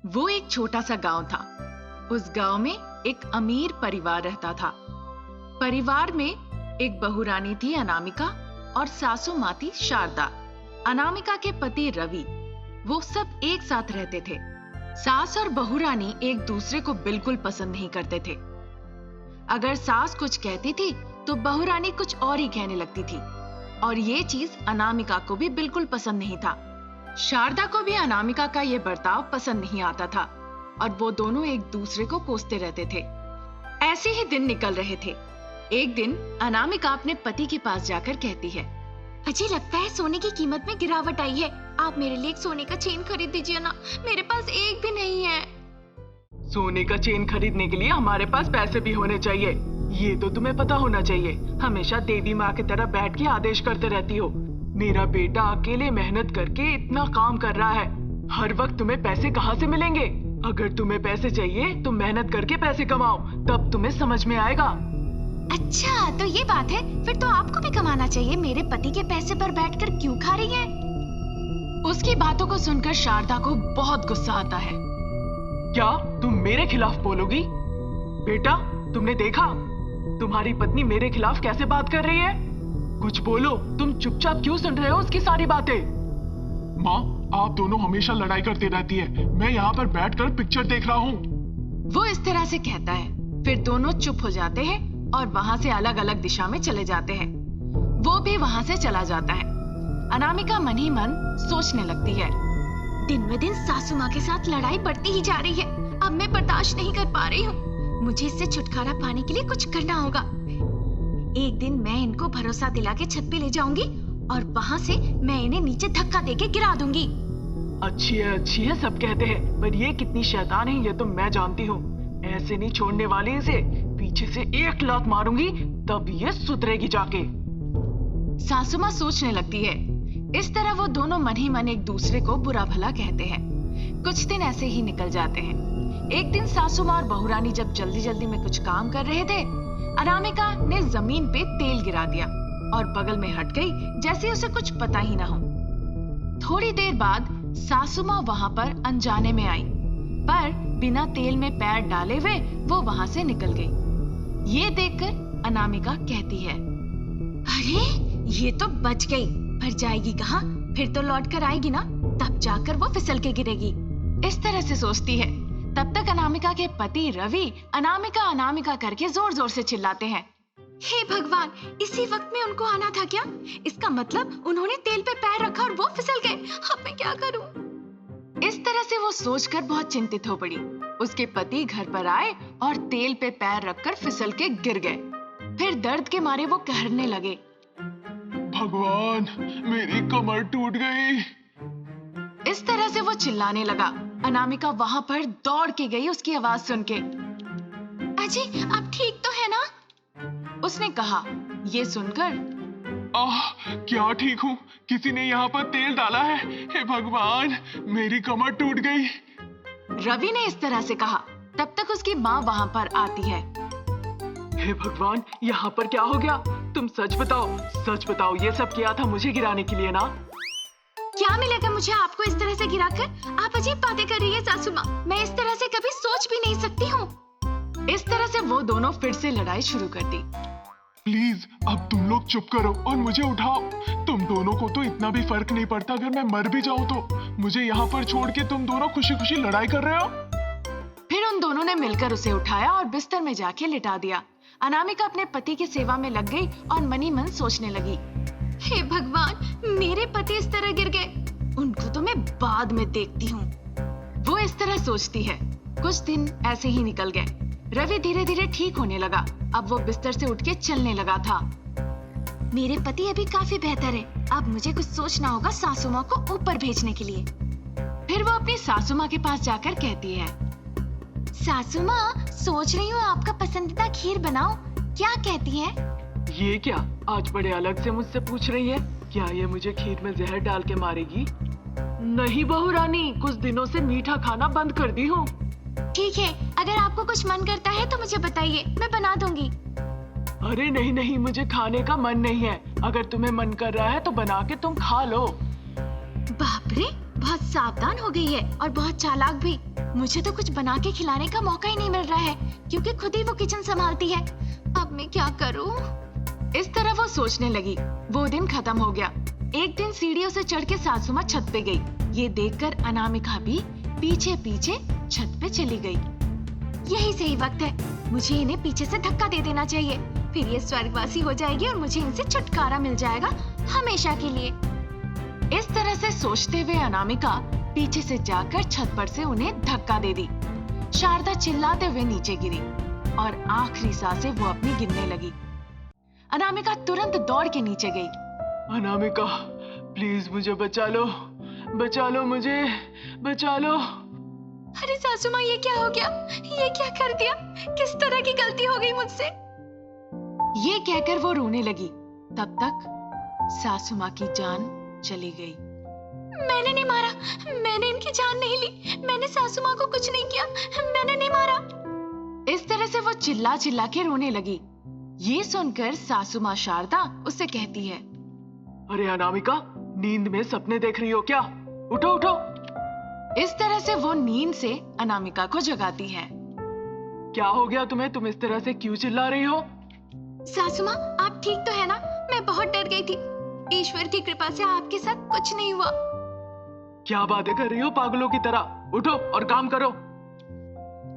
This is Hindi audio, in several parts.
वो एक छोटा सा गांव था। उस गांव में एक अमीर परिवार रहता था। परिवार में एक बहुरानी थी अनामिका और सासू माँ थी शारदा। अनामिका के पति रवि, वो सब एक साथ रहते थे। सास और बहुरानी एक दूसरे को बिल्कुल पसंद नहीं करते थे। अगर सास कुछ कहती थी तो बहुरानी कुछ और ही कहने लगती थी, और ये चीज अनामिका को भी बिल्कुल पसंद नहीं था। शारदा को भी अनामिका का ये बर्ताव पसंद नहीं आता था और वो दोनों एक दूसरे को कोसते रहते थे। ऐसे ही दिन निकल रहे थे। एक दिन अनामिका अपने पति के पास जाकर कहती है, मुझे लगता है सोने की कीमत में गिरावट आई है। आप मेरे लिए एक सोने का चेन खरीद दीजिए ना, मेरे पास एक भी नहीं है। सोने का चेन खरीदने के लिए हमारे पास पैसे भी होने चाहिए, ये तो तुम्हें पता होना चाहिए। हमेशा देवी माँ की तरह बैठ के आदेश करते रहती हो। मेरा बेटा अकेले मेहनत करके इतना काम कर रहा है, हर वक्त तुम्हें पैसे कहाँ से मिलेंगे? अगर तुम्हें पैसे चाहिए तो मेहनत करके पैसे कमाओ, तब तुम्हें समझ में आएगा। अच्छा, तो ये बात है, फिर तो आपको भी कमाना चाहिए। मेरे पति के पैसे पर बैठकर क्यों खा रही है? उसकी बातों को सुनकर शारदा को बहुत गुस्सा आता है। क्या तुम मेरे खिलाफ बोलोगी? बेटा, तुमने देखा तुम्हारी पत्नी मेरे खिलाफ कैसे बात कर रही है? कुछ बोलो, तुम चुपचाप क्यों सुन रहे हो उसकी सारी बातें? माँ, आप दोनों हमेशा लड़ाई करती रहती है। मैं यहाँ पर बैठकर पिक्चर देख रहा हूँ। वो इस तरह से कहता है। फिर दोनों चुप हो जाते हैं और वहां से अलग अलग दिशा में चले जाते हैं। वो भी वहां से चला जाता है। अनामिका मन ही मन सोचने लगती है, दिन में दिन सासू माँ के साथ लड़ाई बढ़ती ही जा रही है। अब मैं बर्दाश्त नहीं कर पा रही हूँ। मुझे इससे छुटकारा पाने के लिए कुछ करना होगा। एक दिन मैं इनको भरोसा दिला के छत पे ले जाऊंगी और वहां से मैं इन्हें नीचे धक्का देके गिरा दूंगी। अच्छी है सब कहते हैं, पर ये कितनी शैतान है ये तो मैं जानती हूँ। ऐसे नहीं छोड़ने वाली इसे, पीछे से एक लात मारूंगी तब ये सुधरेगी जाके। सासू माँ सोचने लगती है। इस तरह वो दोनों मन ही मन एक दूसरे को बुरा भला कहते हैं। कुछ दिन ऐसे ही निकल जाते हैं। एक दिन सासू माँ और बहुरानी जब जल्दी जल्दी में कुछ काम कर रहे थे, अनामिका ने जमीन पे तेल गिरा दिया और बगल में हट गई जैसे उसे कुछ पता ही ना हो। थोड़ी देर बाद सासू माँ वहां पर अनजाने में आई, पर बिना तेल में पैर डाले हुए वो वहां से निकल गई। ये देखकर अनामिका कहती है, अरे ये तो बच गई, पर जाएगी कहाँ? फिर तो लौट कर आएगी ना, तब जाकर वो फिसल के गिरेगी। इस तरह से सोचती है। तब तक अनामिका के पति रवि अनामिका अनामिका करके जोर जोर से चिल्लाते हैं। हे भगवान, इसी वक्त में उनको आना था क्या? इसका मतलब उन्होंने तेल पे पैर रखा और वो फिसल गए। अब मैं क्या करूं? इस तरह से वो सोचकर बहुत चिंतित हो पड़ी। उसके पति घर पर आए और तेल पे पैर रखकर फिसल के गिर गए। फिर दर्द के मारे वो कहरने लगे, भगवान, मेरी कमर टूट गई। इस तरह से वो चिल्लाने लगा। अनामिका वहां पर दौड़ के गई उसकी आवाज सुन के। अजी, आप ठीक तो है ना? उसने कहा। ये सुनकर, क्या ठीक हूँ? किसी ने यहाँ पर तेल डाला है। हे भगवान, मेरी कमर टूट गई। रवि ने इस तरह से कहा। तब तक उसकी माँ वहां पर आती है। हे भगवान, यहाँ पर क्या हो गया? तुम सच बताओ, ये सब किया था मुझे गिराने के लिए ना? क्या मिलेगा मुझे आपको इस तरह से गिराकर? आप अजीब बातें कर रही है सासू माँ। मैं इस तरह से कभी सोच भी नहीं सकती हूँ। इस तरह से वो दोनों फिर से लड़ाई शुरू कर दी। प्लीज, अब तुम लोग चुप करो और मुझे उठाओ। तुम दोनों को तो इतना भी फर्क नहीं पड़ता अगर मैं मर भी जाऊं तो। मुझे यहाँ पर छोड़ के तुम दोनों खुशी खुशी लड़ाई कर रहे हो। फिर उन दोनों ने मिलकर उसे उठाया और बिस्तर में जाके लिटा दिया। अनामिका अपने पति की सेवा में लग गई और मनी मन सोचने लगी, हे भगवान, मेरे पति इस तरह गिर गए, उनको तो मैं बाद में देखती हूँ। वो इस तरह सोचती है। कुछ दिन ऐसे ही निकल गए। रवि धीरे धीरे ठीक होने लगा। अब वो बिस्तर से उठ के चलने लगा था। मेरे पति अभी काफी बेहतर है। अब मुझे कुछ सोचना होगा सासू माँ को ऊपर भेजने के लिए। फिर वो अपनी सासू माँ के पास जाकर कहती है, सासू माँ, सोच रही हूँ आपका पसंदीदा खीर बनाओ, क्या कहती है? ये क्या, आज बड़े अलग से मुझसे पूछ रही है? क्या ये मुझे खीर में जहर डाल के मारेगी? नहीं बहुरानी, कुछ दिनों से मीठा खाना बंद कर दी हूँ। ठीक है, अगर आपको कुछ मन करता है तो मुझे बताइए, मैं बना दूंगी। अरे नहीं, मुझे खाने का मन नहीं है। अगर तुम्हें मन कर रहा है तो बना के तुम खा लो। बाप रे, बहुत सावधान हो गई है और बहुत चालाक भी। मुझे तो कुछ बना के खिलाने का मौका ही नहीं मिल रहा है क्योंकि खुद ही वो किचन संभालती है। अब मैं क्या करूं? इस तरह वो सोचने लगी। वो दिन खत्म हो गया। एक दिन सीढ़ियों से चढ़ के सासू माँ छत पे गई। ये देखकर अनामिका भी पीछे पीछे छत पे चली गई। यही सही वक्त है, मुझे इन्हें पीछे से धक्का दे देना चाहिए, फिर ये स्वर्गवासी हो जाएगी और मुझे इनसे छुटकारा मिल जाएगा हमेशा के लिए। इस तरह से सोचते हुए अनामिका पीछे से जाकर छत पर से उन्हें धक्का दे दी। शारदा चिल्लाते हुए नीचे गिरी और आखिरी सांसें वो अपनी गिनने लगी। अनामिका तुरंत दौड़ के नीचे गई। अनामिका, प्लीज मुझे बचा लो मुझे, बचा लो। अरे सासू माँ, ये क्या हो गया? ये क्या कर दिया? किस तरह की गलती हो गई मुझसे? ये कहकर वो रोने लगी। तब तक सासू माँ की जान चली गई। मैंने नहीं मारा, मैंने इनकी जान नहीं ली, मैंने सासू माँ को कुछ नहीं किया, मैंने नहीं मारा। इस तरह से वो चिल्ला चिल्ला के रोने लगी। ये सुनकर सासू माँ शारदा उससे कहती है, अरे अनामिका, नींद में सपने देख रही हो क्या? उठो उठो। इस तरह से वो नींद से अनामिका को जगाती है। क्या हो गया तुम्हें? तुम इस तरह से क्यों चिल्ला रही हो? सासू माँ, आप ठीक तो है ना? मैं बहुत डर गई थी। ईश्वर की कृपा से आपके साथ कुछ नहीं हुआ। क्या बातें कर रही हो पागलों की तरह? उठो और काम करो।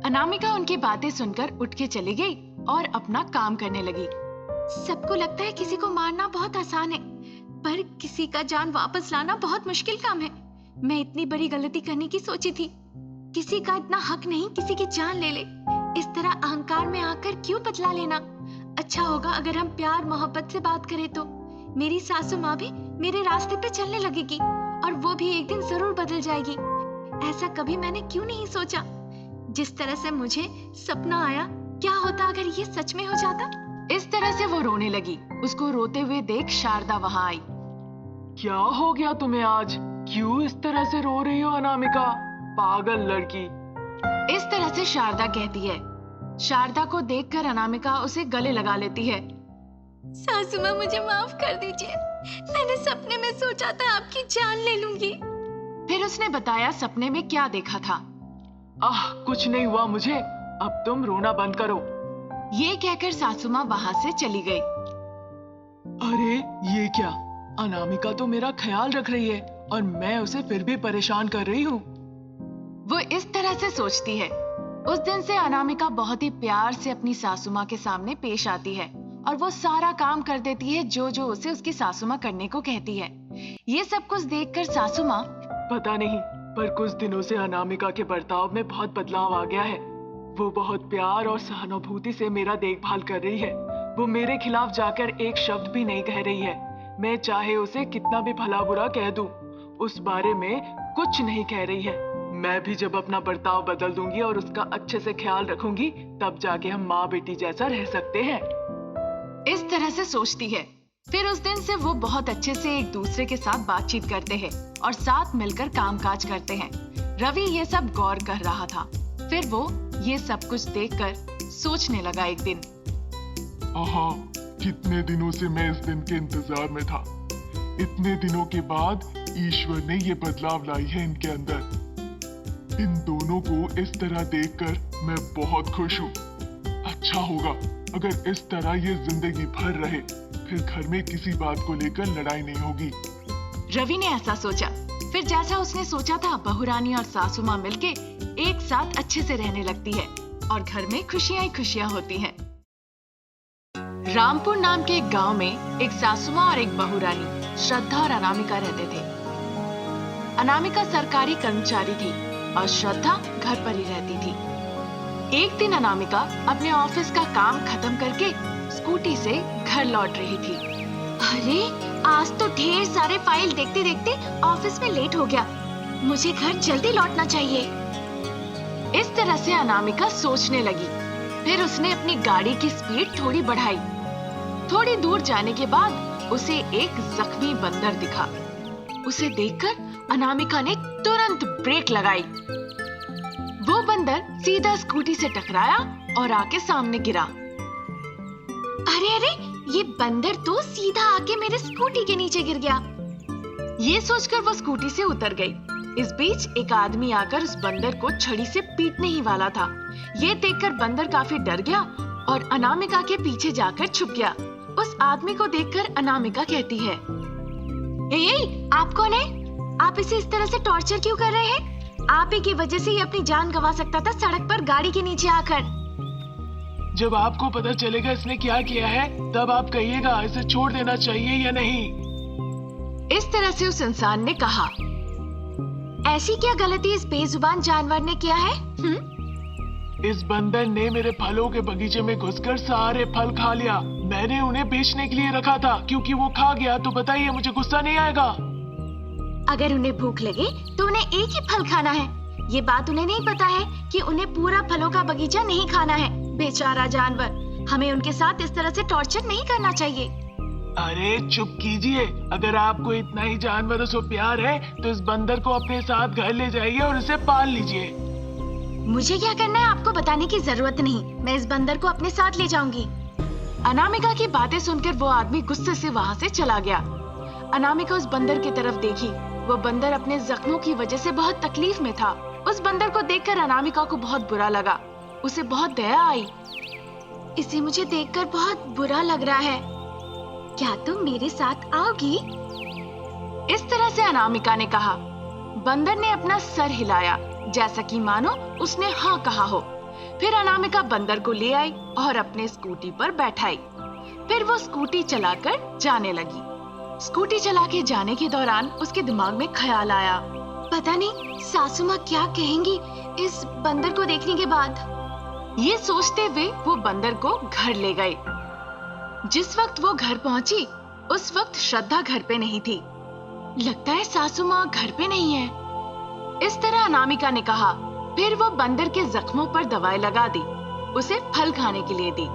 अनामिका उनकी बातें सुनकर उठ के चली गई और अपना काम करने लगी। सबको लगता है किसी को मारना बहुत आसान है, पर किसी का जान वापस लाना बहुत मुश्किल काम है। मैं इतनी बड़ी गलती करने की सोची थी। किसी का इतना हक नहीं किसी की जान ले ले। इस तरह अहंकार में आकर क्यों बदला लेना? अच्छा होगा अगर हम प्यार मोहब्बत से बात करें तो मेरी सासू माँ भी मेरे रास्ते पे चलने लगेगी और वो भी एक दिन जरूर बदल जाएगी। ऐसा कभी मैंने क्यों नहीं सोचा? जिस तरह से मुझे सपना आया, क्या होता अगर ये सच में हो जाता? इस तरह से वो रोने लगी। उसको रोते हुए देख शारदा वहां आई। क्या हो गया तुम्हें आज? क्यों इस तरह से रो रही हो अनामिका? पागल लड़की। इस तरह से शारदा कहती है। शारदा को देखकर अनामिका उसे गले लगा लेती है। सासू माँ, मुझे माफ कर दीजिए। मैंने सपने में सोचा था आपकी जान ले लूंगी। फिर उसने बताया सपने में क्या देखा था। कुछ नहीं हुआ मुझे। अब तुम रोना बंद करो। ये कहकर सासू माँ वहां से चली गई। अरे ये क्या? अनामिका तो मेरा ख्याल रख रही है और मैं उसे फिर भी परेशान कर रही हूँ। वो इस तरह से सोचती है। उस दिन से अनामिका बहुत ही प्यार से अपनी सासू माँ के सामने पेश आती है और वो सारा काम कर देती है जो जो उसे उसकी सासू माँ करने को कहती है। ये सब कुछ देखकर सासू माँ, पता नहीं, पर कुछ दिनों से अनामिका के बर्ताव में बहुत बदलाव आ गया है। वो बहुत प्यार और सहानुभूति से मेरा देखभाल कर रही है। वो मेरे खिलाफ जाकर एक शब्द भी नहीं कह रही है। मैं चाहे उसे कितना भी भला बुरा कह दूं, उस बारे में कुछ नहीं कह रही है। मैं भी जब अपना बर्ताव बदल दूंगी और उसका अच्छे से ख्याल रखूंगी, तब जाके हम माँ बेटी जैसा रह सकते हैं। इस तरह से सोचती है। फिर उस दिन से वो बहुत अच्छे से एक दूसरे के साथ बातचीत करते हैं और साथ मिलकर कामकाज करते हैं। रवि ये सब गौर कर रहा था। फिर वो ये सब कुछ देखकर सोचने लगा। एक दिन, आहा, कितने दिनों से मैं इस दिन के इंतजार में था। इतने दिनों के बाद ईश्वर ने ये बदलाव लाई है इनके अंदर। इन दोनों को इस तरह देखकर मैं बहुत खुश हूँ। अच्छा होगा अगर इस तरह ये जिंदगी भर रहे, फिर घर में किसी बात को लेकर लड़ाई नहीं होगी। रवि ने ऐसा सोचा। फिर जैसा उसने सोचा था, बहुरानी और सासू माँ मिलके एक साथ अच्छे से रहने लगती है और घर में खुशियां ही खुशियां होती हैं। रामपुर नाम के एक गांव में एक सासू माँ और एक बहुरानी श्रद्धा और अनामिका रहते थे। अनामिका सरकारी कर्मचारी थी और श्रद्धा घर पर ही रहती थी। एक दिन अनामिका अपने ऑफिस का काम खत्म करके स्कूटी से घर लौट रही थी। अरे, आज तो ढेर सारे फाइल देखते देखते ऑफिस में लेट हो गया। मुझे घर जल्दी लौटना चाहिए। इस तरह से अनामिका सोचने लगी। फिर उसने अपनी गाड़ी की स्पीड थोड़ी बढ़ाई। थोड़ी दूर जाने के बाद उसे एक जख्मी बंदर दिखा। उसे देखकर अनामिका ने तुरंत ब्रेक लगाई। वो बंदर सीधा स्कूटी से टकराया और आके सामने गिरा। अरे अरे, ये बंदर तो सीधा आके मेरे स्कूटी के नीचे गिर गया। ये सोचकर वो स्कूटी से उतर गई इस बीच एक आदमी आकर उस बंदर को छड़ी से पीटने ही वाला था। ये देखकर बंदर काफी डर गया और अनामिका के पीछे जाकर छुप गया। उस आदमी को देखकर अनामिका कहती है, ए, आप कौन है? आप इसे इस तरह से टॉर्चर क्यों कर रहे हैं? आप ही की वजह से ये अपनी जान गंवा सकता था सड़क पर गाड़ी के नीचे आकर। जब आपको पता चलेगा इसने क्या किया है, तब आप कहिएगा इसे छोड़ देना चाहिए या नहीं। इस तरह से उस इंसान ने कहा। ऐसी क्या गलती इस बेजुबान जानवर ने किया है? इस बंदर ने मेरे फलों के बगीचे में घुसकर सारे फल खा लिया। मैंने उन्हें बेचने के लिए रखा था, क्योंकि वो खा गया तो बताइए मुझे गुस्सा नहीं आएगा? अगर उन्हें भूख लगे तो उन्हें एक ही फल खाना है। ये बात उन्हें नहीं पता है कि उन्हें पूरा फलों का बगीचा नहीं खाना है। बेचारा जानवर, हमें उनके साथ इस तरह से टॉर्चर नहीं करना चाहिए। अरे चुप कीजिए। अगर आपको इतना ही जानवरों से प्यार है तो इस बंदर को अपने साथ घर ले जाइए और उसे पाल लीजिए। मुझे क्या करना है आपको बताने की जरूरत नहीं। मैं इस बंदर को अपने साथ ले जाऊंगी। अनामिका की बातें सुनकर वो आदमी गुस्से से वहाँ से चला गया। अनामिका उस बंदर की तरफ देखी। वो बंदर अपने जख्मों की वजह से बहुत तकलीफ में था। उस बंदर को देखकर अनामिका को बहुत बुरा लगा। उसे बहुत दया आई। इसे मुझे देखकर बहुत बुरा लग रहा है। क्या तुम मेरे साथ आओगी? इस तरह से अनामिका ने कहा। बंदर ने अपना सर हिलाया जैसा कि मानो उसने हाँ कहा हो। फिर अनामिका बंदर को ले आई और अपने स्कूटी पर बैठाई। फिर वो स्कूटी चलाकर जाने लगी। स्कूटी चला के जाने के दौरान उसके दिमाग में ख्याल आया, पता नहीं सासू माँ क्या कहेंगी इस बंदर को देखने के बाद। ये सोचते हुए वो बंदर को घर ले गए। जिस वक्त वो घर पहुंची उस वक्त श्रद्धा घर पे नहीं थी। लगता है सासू माँ घर पे नहीं है, इस तरह अनामिका ने कहा। फिर वो बंदर के जख्मों पर दवाई लगा दी, उसे फल खाने के लिए दी।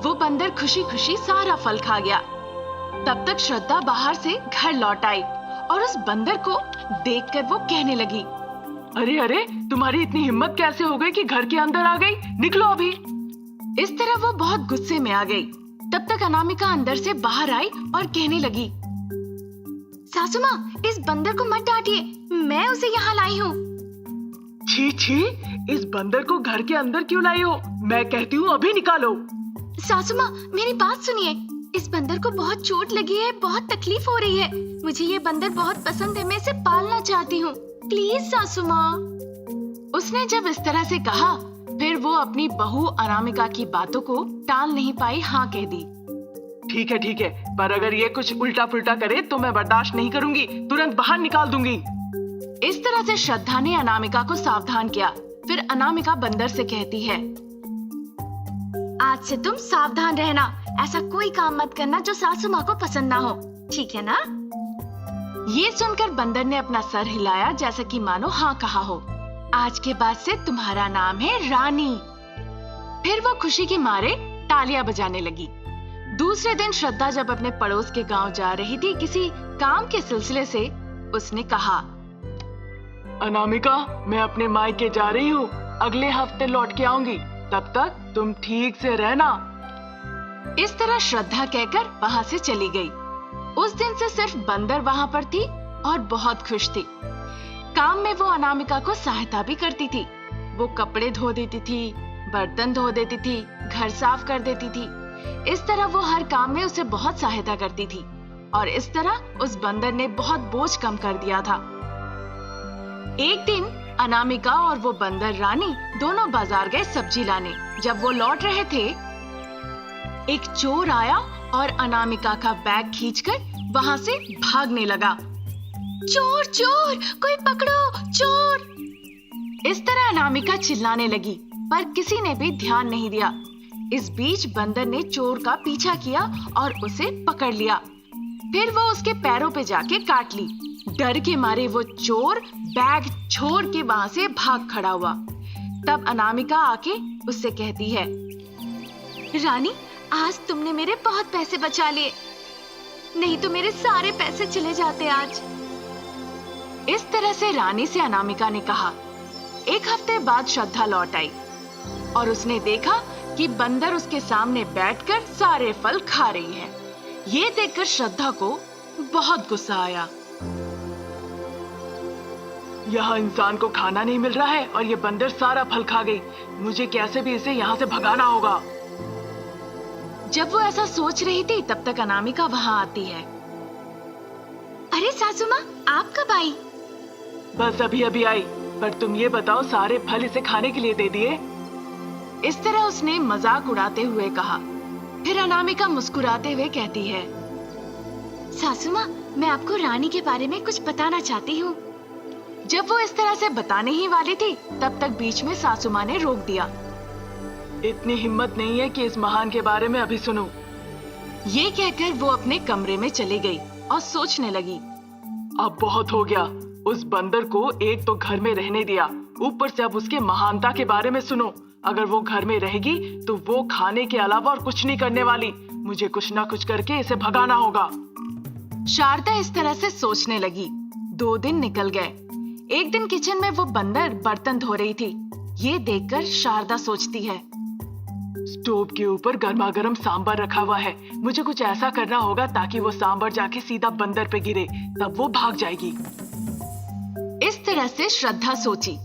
वो बंदर खुशी खुशी सारा फल खा गया। तब तक श्रद्धा बाहर से घर लौट आई और उस बंदर को देखकर वो कहने लगी, अरे अरे, तुम्हारी इतनी हिम्मत कैसे हो गई कि घर के अंदर आ गई? निकलो अभी। इस तरह वो बहुत गुस्से में आ गई। तब तक अनामिका अंदर से बाहर आई और कहने लगी, सासू माँ, इस बंदर को मत डांटिए, मैं उसे यहाँ लाई हूँ। छी छी, इस बंदर को घर के अंदर क्यों लाई हो? मैं कहती हूँ अभी निकालो। सासू माँ, मेरी बात सुनिए। इस बंदर को बहुत चोट लगी है, बहुत तकलीफ हो रही है। मुझे ये बंदर बहुत पसंद है, मैं इसे पालना चाहती हूँ। प्लीज सासू माँ। उसने जब इस तरह से कहा, फिर वो अपनी बहू अनामिका की बातों को टाल नहीं पाई, हाँ कह दी। ठीक है, पर अगर ये कुछ उल्टा पुल्टा करे तो मैं बर्दाश्त नहीं करूंगी, तुरंत बाहर निकाल दूंगी। इस तरह से श्रद्धा ने अनामिका को सावधान किया। फिर अनामिका बंदर से कहती है, आज से तुम सावधान रहना, ऐसा कोई काम मत करना जो सासू माँ को पसंद ना हो, ठीक है ना? ये सुनकर बंदर ने अपना सर हिलाया जैसा कि मानो हाँ कहा हो। आज के बाद से तुम्हारा नाम है रानी। फिर वो खुशी के मारे तालियां बजाने लगी। दूसरे दिन श्रद्धा जब अपने पड़ोस के गांव जा रही थी किसी काम के सिलसिले से, उसने कहा, अनामिका, मैं अपने मायके जा रही हूँ, अगले हफ्ते लौट के आऊंगी, तब तक तुम ठीक से रहना। इस तरह श्रद्धा कहकर वहां से चली गई। उस दिन से सिर्फ बंदर वहां पर थी और बहुत खुश थी। काम में वो अनामिका को सहायता भी करती थी। वो कपड़े धो देती थी, बर्तन धो देती थी, घर साफ कर देती थी। इस तरह वो हर काम में उसे बहुत सहायता करती थी और इस तरह उस बंदर ने बहुत बोझ कम कर दिया था। एक दिन अनामिका और वो बंदर रानी दोनों बाजार गए सब्जी लाने। जब वो लौट रहे थे, एक चोर आया और अनामिका का बैग खींचकर वहां से भागने लगा। चोर चोर, कोई पकड़ो, चोर! इस तरह अनामिका चिल्लाने लगी, पर किसी ने भी ध्यान नहीं दिया। इस बीच बंदर ने चोर का पीछा किया और उसे पकड़ लिया। फिर वो उसके पैरों पे जाके काट ली। डर के मारे वो चोर बैग छोड़ के वहां से भाग खड़ा हुआ। तब अनामिका आके उससे कहती है, रानी, आज तुमने मेरे बहुत पैसे बचा लिए, नहीं तो मेरे सारे पैसे चले जाते आज। इस तरह से रानी से अनामिका ने कहा। एक हफ्ते बाद श्रद्धा लौट आई और उसने देखा कि बंदर उसके सामने बैठकर सारे फल खा रही है। ये देखकर श्रद्धा को बहुत गुस्सा आया। यहाँ इंसान को खाना नहीं मिल रहा है और ये बंदर सारा फल खा गई। मुझे कैसे भी इसे यहाँ से भगाना होगा। जब वो ऐसा सोच रही थी तब तक अनामिका वहां आती है। अरे सासू माँ, आप कब आई? बस अभी अभी आई। पर तुम ये बताओ, सारे फल इसे खाने के लिए दे दिए? इस तरह उसने मजाक उड़ाते हुए कहा। फिर अनामिका मुस्कुराते हुए कहती है, सासू माँ, मैं आपको रानी के बारे में कुछ बताना चाहती हूँ। जब वो इस तरह से बताने ही वाली थी तब तक बीच में सासू माँ ने रोक दिया। इतनी हिम्मत नहीं है कि इस महान के बारे में अभी सुनूं। ये कहकर वो अपने कमरे में चली गई और सोचने लगी। अब बहुत हो गया। उस बंदर को एक तो घर में रहने दिया, ऊपर से अब उसके महानता के बारे में सुनो। अगर वो घर में रहेगी तो वो खाने के अलावा और कुछ नहीं करने वाली। मुझे कुछ ना कुछ करके इसे भगाना होगा। शारदा इस तरह से सोचने लगी। 2 दिन निकल गए। एक दिन किचन में वो बंदर बर्तन धो रही थी। ये देखकर शारदा सोचती है, स्टोव के ऊपर गर्मा गर्म सांबर रखा हुआ है। मुझे कुछ ऐसा करना होगा ताकि वो सांबर जाके सीधा बंदर पे गिरे, तब वो भाग जाएगी। इस तरह से श्रद्धा सोची।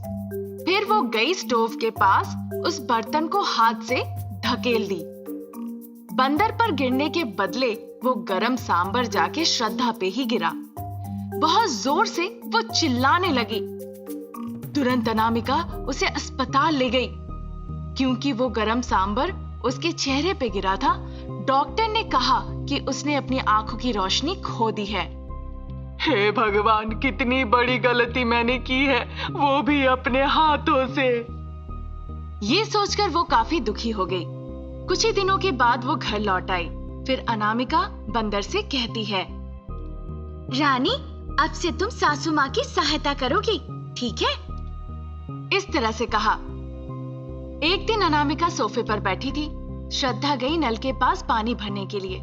फिर वो गई स्टोव के पास, उस बर्तन को हाथ से ढकेल दी। बंदर पर गिरने के बदले वो गरम सांबर जाके श्रद्धा पे ही गिरा। बहुत जोर से वो चिल्लाने लगी। तुरंत अनामिका उसे अस्पताल ले गई। क्योंकि वो गरम सांबर उसके चेहरे पे गिरा था, डॉक्टर ने कहा कि उसने अपनी आंखों की रोशनी खो दी है। हे भगवान, कितनी बड़ी गलती मैंने की है, वो भी अपने हाथों से। ये सोचकर वो काफी दुखी हो गई। कुछ ही दिनों के बाद वो घर लौट आई। फिर अनामिका बंदर से कहती है, रानी, अब से तुम सासू माँ की सहायता करोगी, ठीक है? इस तरह से कहा। एक दिन अनामिका सोफे पर बैठी थी। श्रद्धा गई नल के पास पानी भरने के लिए।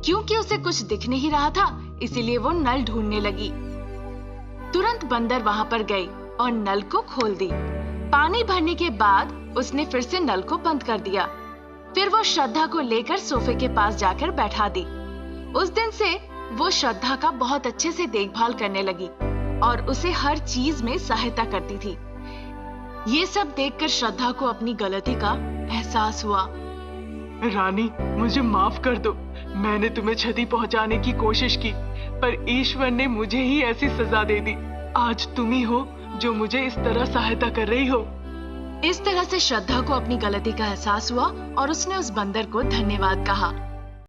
क्योंकि उसे कुछ दिख नहीं रहा था, इसीलिए वो नल ढूंढने लगी। तुरंत बंदर वहां पर गई और नल को खोल दी। पानी भरने के बाद उसने फिर से नल को बंद कर दिया। फिर वो श्रद्धा को लेकर सोफे के पास जाकर बैठा दी। उस दिन से वो श्रद्धा का बहुत अच्छे से देखभाल करने लगी और उसे हर चीज में सहायता करती थी। ये सब देखकर श्रद्धा को अपनी गलती का एहसास हुआ। रानी, मुझे माफ कर दो। मैंने तुम्हें क्षति पहुंचाने की कोशिश की, पर ईश्वर ने मुझे ही ऐसी सजा दे दी। आज तुम ही हो जो मुझे इस तरह सहायता कर रही हो। इस तरह से श्रद्धा को अपनी गलती का एहसास हुआ और उसने उस बंदर को धन्यवाद कहा।